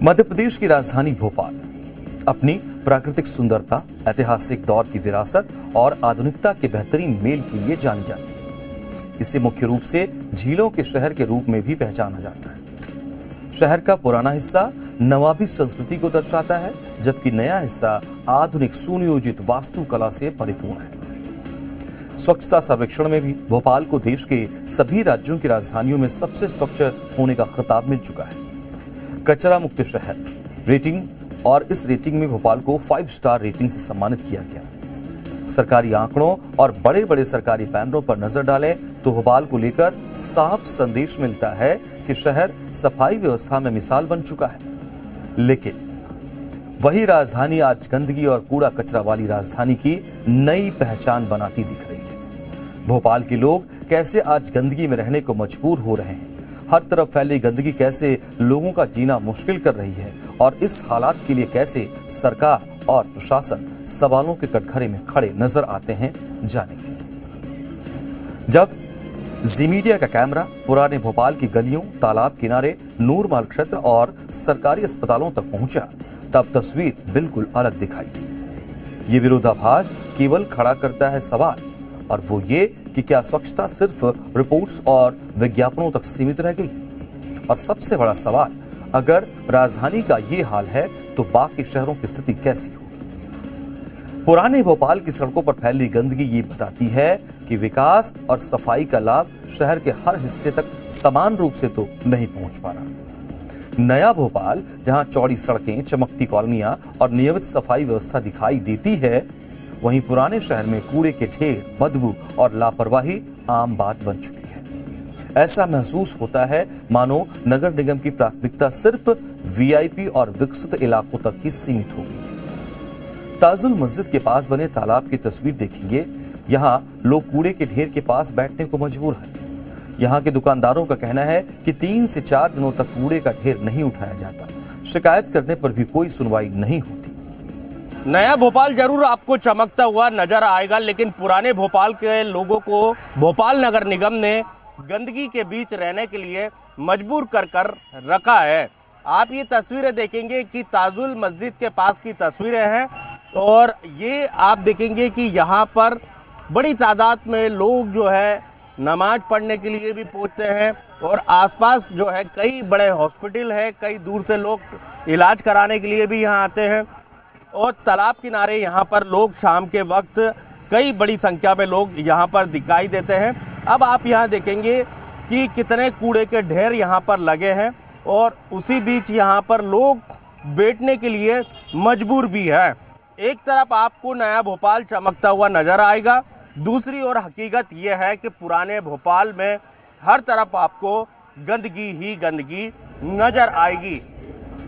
मध्य प्रदेश की राजधानी भोपाल अपनी प्राकृतिक सुंदरता, ऐतिहासिक दौर की विरासत और आधुनिकता के बेहतरीन मेल के लिए जानी जाती है। इसे मुख्य रूप से झीलों के शहर के रूप में भी पहचाना जाता है। शहर का पुराना हिस्सा नवाबी संस्कृति को दर्शाता है, जबकि नया हिस्सा आधुनिक सुनियोजित वास्तुकला से परिपूर्ण है। स्वच्छता सर्वेक्षण में भी भोपाल को देश के सभी राज्यों की राजधानियों में सबसे स्वच्छ होने का खिताब मिल चुका है। कचरा मुक्त शहर रेटिंग, और इस रेटिंग में भोपाल को 5 स्टार रेटिंग से सम्मानित किया गया। सरकारी आंकड़ों और बड़े बड़े सरकारी बैनरों पर नजर डालें तो भोपाल को लेकर साफ संदेश मिलता है कि शहर सफाई व्यवस्था में मिसाल बन चुका है। लेकिन वही राजधानी आज गंदगी और कूड़ा कचरा वाली राजधानी की नई पहचान बनाती दिख रही है। भोपाल के लोग कैसे आज गंदगी में रहने को मजबूर हो रहे हैं, हर तरफ फैली गंदगी कैसे लोगों का जीना मुश्किल कर रही है, और इस हालात के लिए कैसे सरकार और प्रशासन सवालों के कटघरे में खड़े नजर आते हैं, जानेंगे। जब जी मीडिया का कैमरा पुराने भोपाल की गलियों, तालाब किनारे, नूरमहल क्षेत्र और सरकारी अस्पतालों तक पहुंचा, तब तस्वीर बिल्कुल अलग दिखाई दी। ये विरोधाभास केवल खड़ा करता है सवाल, और वो ये कि क्या स्वच्छता सिर्फ रिपोर्ट्स और विज्ञापनों तक सीमित रह गई? और सबसे बड़ा सवाल, अगर राजधानी का ये हाल है तो बाकी शहरों की स्थिति कैसी होगी? पुराने भोपाल की सड़कों पर फैली गंदगी ये बताती है कि विकास और सफाई का लाभ शहर के हर हिस्से तक समान रूप से तो नहीं पहुंच पा रहा। नया भोपाल, जहां चौड़ी सड़कें, चमकती कॉलोनियां और नियमित सफाई व्यवस्था दिखाई देती है, वहीं पुराने शहर में कूड़े के ढेर, बदबू और लापरवाही आम बात बन चुकी है। ऐसा महसूस होता है मानो नगर निगम की प्राथमिकता सिर्फ वीआईपी और विकसित इलाकों तक ही सीमित हो गई है। ताजुल मस्जिद के पास बने तालाब की तस्वीर देखेंगे। यहाँ लोग कूड़े के ढेर के पास बैठने को मजबूर हैं। यहाँ के दुकानदारों का कहना है कि 3 से 4 दिनों तक कूड़े का ढेर नहीं उठाया जाता। शिकायत करने पर भी कोई सुनवाई नहीं होती। नया भोपाल जरूर आपको चमकता हुआ नजर आएगा, लेकिन पुराने भोपाल के लोगों को भोपाल नगर निगम ने गंदगी के बीच रहने के लिए मजबूर कर रखा है। आप ये तस्वीरें देखेंगे कि ताजुल मस्जिद के पास की तस्वीरें हैं, और ये आप देखेंगे कि यहाँ पर बड़ी तादाद में लोग जो है नमाज पढ़ने के लिए भी पहुँचते हैं, और आसपास जो है कई बड़े हॉस्पिटल है, कई दूर से लोग इलाज कराने के लिए भी यहाँ आते हैं। और तालाब किनारे यहाँ पर लोग शाम के वक्त कई बड़ी संख्या में लोग यहाँ पर दिखाई देते हैं। अब आप यहाँ देखेंगे कि कितने कूड़े के ढेर यहाँ पर लगे हैं, और उसी बीच यहाँ पर लोग बैठने के लिए मजबूर भी है। एक तरफ आपको नया भोपाल चमकता हुआ नज़र आएगा, दूसरी ओर हकीकत यह है कि पुराने भोपाल में हर तरफ आपको गंदगी ही गंदगी नज़र आएगी।